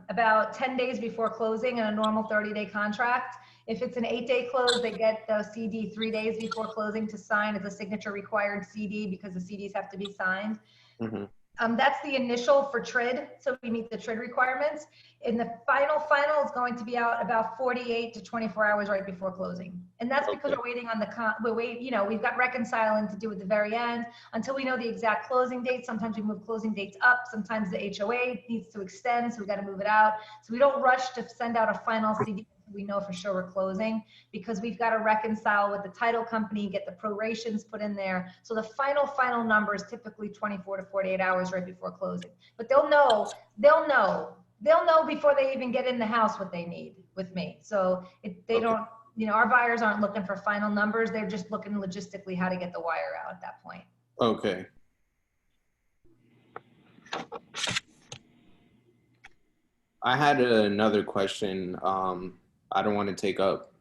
about 10 days before closing in a normal 30-day contract. If it's an 8-day close, they get the CD 3 days before closing to sign as a signature required CD because the CDs have to be signed. Mm-hmm. That's the initial for TRID, so we meet the TRID requirements. And the final is going to be out about 48 to 24 hours right before closing. And that's because we're waiting on we've got reconciling to do at the very end until we know the exact closing date. Sometimes we move closing dates up. Sometimes the HOA needs to extend, so we got to move it out. So we don't rush to send out a final CD we know for sure we're closing, because we've got to reconcile with the title company, get the prorations put in there. So the final number is typically 24 to 48 hours right before closing. But they'll know before they even get in the house what they need with me. So they don't, you know, our buyers aren't looking for final numbers. They're just looking logistically how to get the wire out at that point. Okay. I had another question. I don't want to take up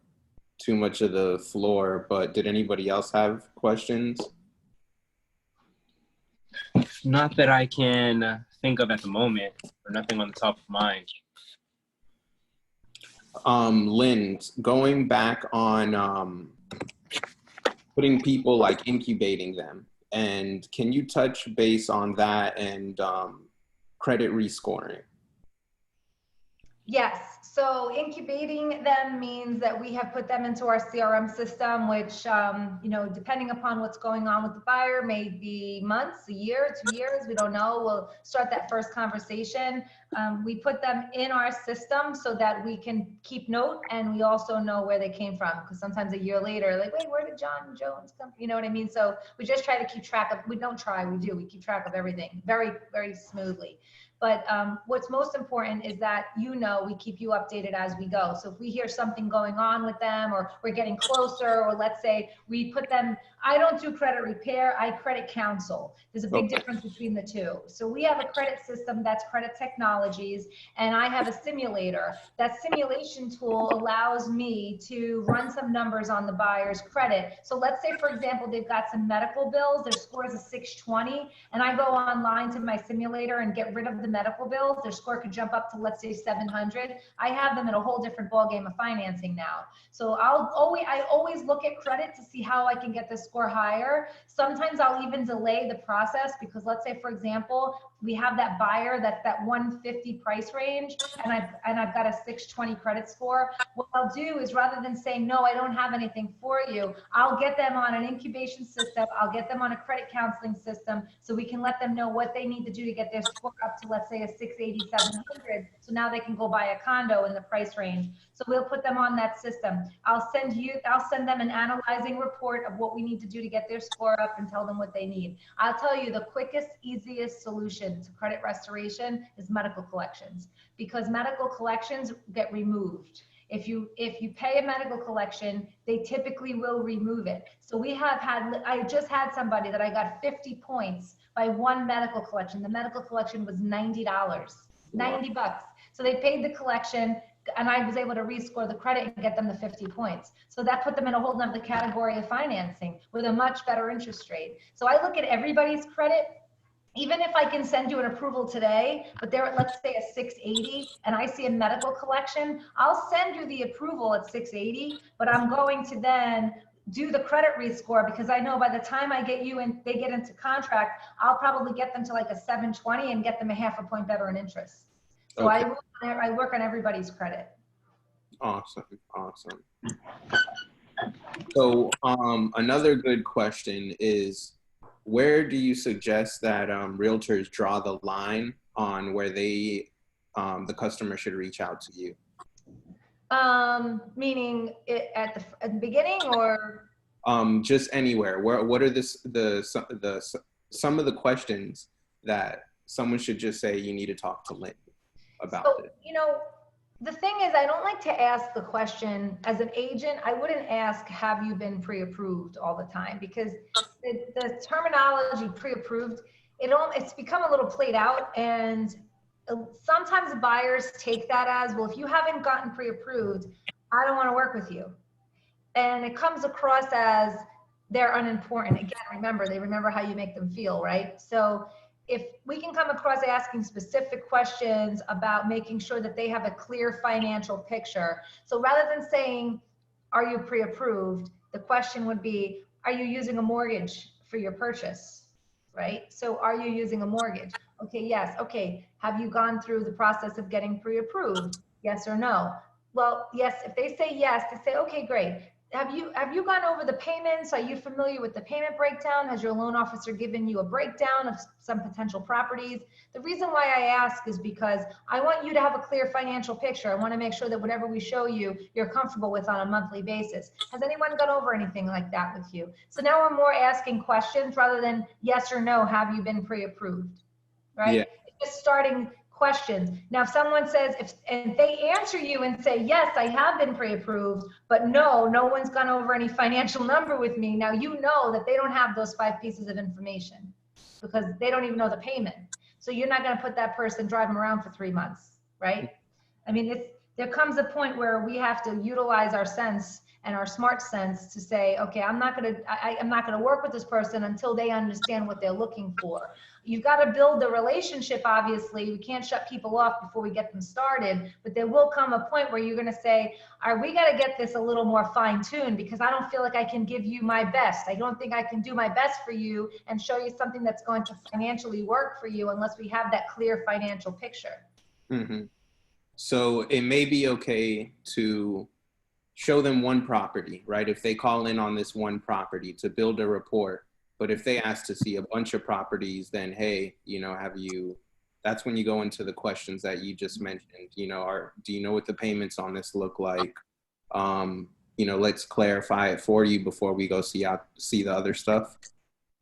too much of the floor, but did anybody else have questions? Not that I can think of at the moment, or nothing on the top of mind. Lynn, going back on putting people, like incubating them, and can you touch base on that and credit rescoring? Yes. So incubating them means that we have put them into our CRM system, which, you know, depending upon what's going on with the buyer, may be months, a year, 2 years, we don't know. We'll start that first conversation. We put them in our system so that we can keep note, and we also know where they came from. Because sometimes a year later, like, wait, where did John Jones come from? You know what I mean? So we just try to keep track of, we don't try, we do. We keep track of everything very, very smoothly. But what's most important is that, you know, we keep you updated as we go. So if we hear something going on with them, or we're getting closer, or let's say we put them, I don't do credit repair, I credit counsel. There's a big difference between the two. So we have a credit system that's Credit Technologies, and I have a simulator. That simulation tool allows me to run some numbers on the buyer's credit. So let's say, for example, they've got some medical bills, their score is a 620, and I go online to my simulator and get rid of the medical bills, their score could jump up to, let's say, 700. I have them in a whole different ballgame of financing now. So I always look at credit to see how I can get the score higher. Sometimes I'll even delay the process, because let's say, for example, we have that buyer that's that 150 price range, and I've got a 620 credit score. What I'll do is, rather than saying, no, I don't have anything for you, I'll get them on an incubation system. I'll get them on a credit counseling system, so we can let them know what they need to do to get their score up to, let's say, a 680, 700. So now they can go buy a condo in the price range. So we'll put them on that system. I'll send them an analyzing report of what we need to do to get their score up, and tell them what they need. I'll tell you, the quickest, easiest solution to credit restoration is medical collections, because medical collections get removed. If you pay a medical collection, they typically will remove it. So I just had somebody that I got 50 points by one medical collection. The medical collection was $90, $90. So they paid the collection, and I was able to rescore the credit and get them the 50 points. So that put them in a whole nother category of financing with a much better interest rate. So I look at everybody's credit. Even if I can send you an approval today, but they're at, let's say, a 680, and I see a medical collection, I'll send you the approval at 680, but I'm going to then do the credit rescore, because I know by the time I get you and they get into contract, I'll probably get them to like a 720 and get them a half a point better in interest. So okay. I work on everybody's credit. Awesome. So another good question is, where do you suggest that realtors draw the line on where the customer should reach out to you? Meaning at the beginning, or? Just anywhere. What are some of the questions that someone should just say, you need to talk to Lynn about it? You know, the thing is, I don't like to ask the question as an agent. I wouldn't ask, have you been pre-approved all the time? Because the terminology pre-approved, it's become a little played out. And sometimes buyers take that as, well, if you haven't gotten pre-approved, I don't want to work with you. And it comes across as they're unimportant. Again, they remember how you make them feel, right? So if we can come across asking specific questions about making sure that they have a clear financial picture. So rather than saying, are you pre-approved? The question would be, are you using a mortgage for your purchase, right? So are you using a mortgage? Okay, yes. Okay, have you gone through the process of getting pre-approved? Yes or no? Well, yes, if they say yes, they say, okay, great. have you gone over the payments? Are you familiar with the payment breakdown? Has your loan officer given you a breakdown of some potential properties? The reason why I ask is because I want you to have a clear financial picture. I want to make sure that whatever we show you, you're comfortable with on a monthly basis. Has anyone gone over anything like that with you? So now we're more asking questions rather than yes or no, have you been pre-approved, right? Yeah. Just starting questions. Now, if someone says, if they answer you and say, yes, I have been pre-approved, but no one's gone over any financial number with me. Now, you know that they don't have those 5 pieces of information because they don't even know the payment. So you're not going to put that person driving around for 3 months, right? I mean, there comes a point where we have to utilize our sense and our smart sense to say, okay, I'm not going to work with this person until they understand what they're looking for. You've got to build the relationship, obviously. We can't shut people off before we get them started, but there will come a point where you're going to say, all right, we got to get this a little more fine-tuned because I don't feel like I can give you my best. I don't think I can do my best for you and show you something that's going to financially work for you unless we have that clear financial picture. Mm-hmm. So it may be okay to show them one property, right? If they call in on this one property to build a report. But if they ask to see a bunch of properties, then, hey, that's when you go into the questions that you just mentioned, do you know what the payments on this look like? Let's clarify it for you before we go see the other stuff.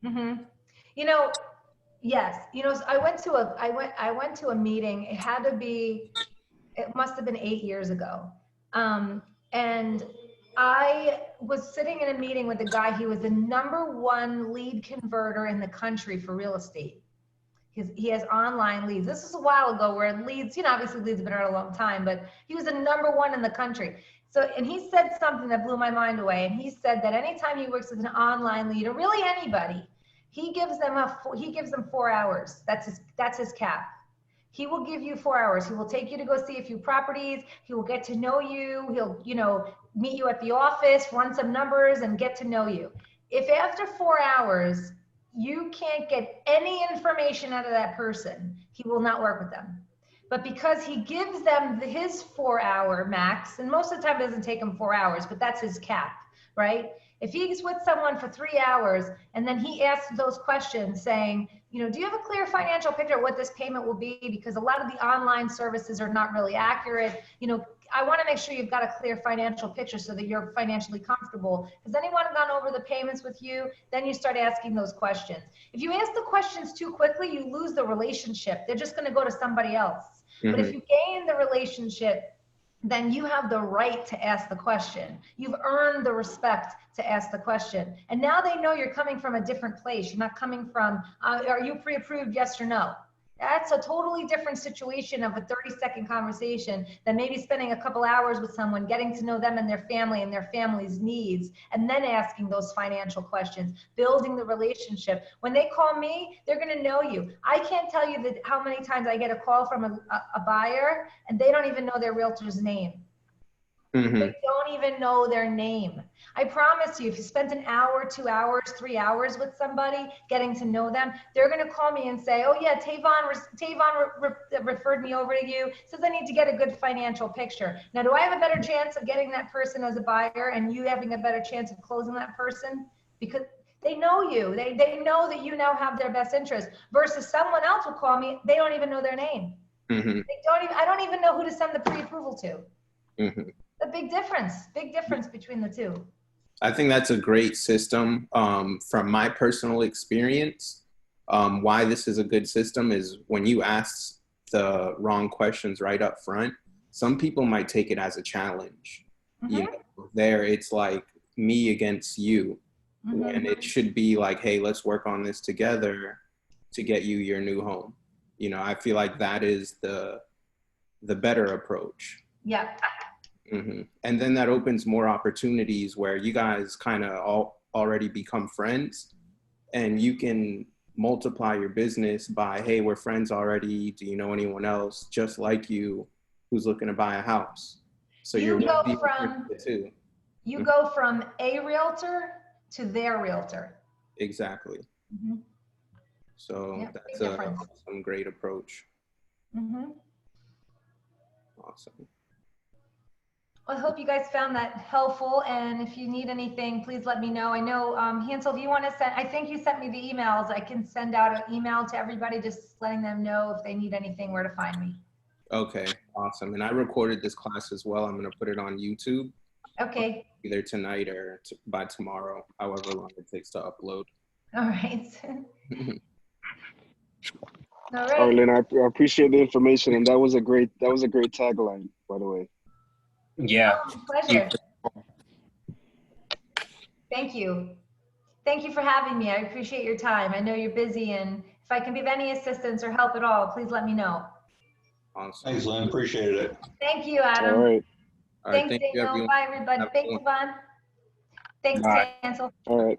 Mm-hmm. Yes. I went to a meeting. It must've been 8 years ago. And I was sitting in a meeting with a guy. He was the #1 lead converter in the country for real estate. He has online leads. This was a while ago where leads, obviously leads have been around a long time, but he was the #1 in the country. So, and he said something that blew my mind away. And he said that anytime he works with an online lead, or really anybody, he gives them 4 hours. That's his cap. He will give you 4 hours. He will take you to go see a few properties. He will get to know you. He'll, meet you at the office, run some numbers, and get to know you. If after 4 hours, you can't get any information out of that person, he will not work with them. But because he gives them his 4-hour max, and most of the time it doesn't take him 4 hours, but that's his cap, right? If he's with someone for 3 hours and then he asks those questions saying, do you have a clear financial picture of what this payment will be? Because a lot of the online services are not really accurate. I want to make sure you've got a clear financial picture so that you're financially comfortable. Has anyone gone over the payments with you? Then you start asking those questions. If you ask the questions too quickly, you lose the relationship. They're just going to go to somebody else. Mm-hmm. But if you gain the relationship, then you have the right to ask the question. You've earned the respect to ask the question. And now they know you're coming from a different place. You're not coming from, are you pre-approved, yes or no? That's a totally different situation of a 30-second conversation than maybe spending a couple hours with someone, getting to know them and their family and their family's needs, and then asking those financial questions, building the relationship. When they call me, they're going to know you. I can't tell you how many times I get a call from a buyer and they don't even know their realtor's name. Mm-hmm. They don't even know their name. I promise you, if you spent an hour, 2 hours, 3 hours with somebody, getting to know them, they're going to call me and say, oh yeah, Tavon referred me over to you, says I need to get a good financial picture. Now, do I have a better chance of getting that person as a buyer and you having a better chance of closing that person? Because they know you. They know that you now have their best interest versus someone else will call me. They don't even know their name. Mm-hmm. I don't even know who to send the pre-approval to. Mm-hmm. A big difference between the two. I think that's a great system. From my personal experience, why this is a good system is when you ask the wrong questions right up front, some people might take it as a challenge. Mm-hmm. There it's like me against you. Mm-hmm. And it should be like, hey, let's work on this together to get you your new home. I feel like that is the better approach. Yeah. Mm-hmm. And then that opens more opportunities where you guys kind of already become friends and you can multiply your business by, hey, we're friends already. Do you know anyone else just like you who's looking to buy a house? So you go from a realtor to their realtor. Exactly. Mm-hmm. So that's some great approach. Mm-hmm. Awesome. Well, I hope you guys found that helpful, and if you need anything, please let me know. I know, Hansel, do you want to send, I think you sent me the emails. I can send out an email to everybody, just letting them know if they need anything, where to find me. Okay, awesome. And I recorded this class as well. I'm going to put it on YouTube. Okay. Either tonight or by tomorrow, however long it takes to upload. All right. All All right. right, Lynn, I appreciate the information, and that was a great tagline, by the way. Yeah. Pleasure. Thank you. Thank you for having me. I appreciate your time. I know you're busy, and if I can be of any assistance or help at all, please let me know. Awesome. Thanks, Lynn. Appreciate it. Thank you, Adam. All right. All right, Thanks, thank you, Daniel. everyone. Bye, everybody. Have a good Thanks, one. Yvonne. Thanks, Bye. Hansel. All right.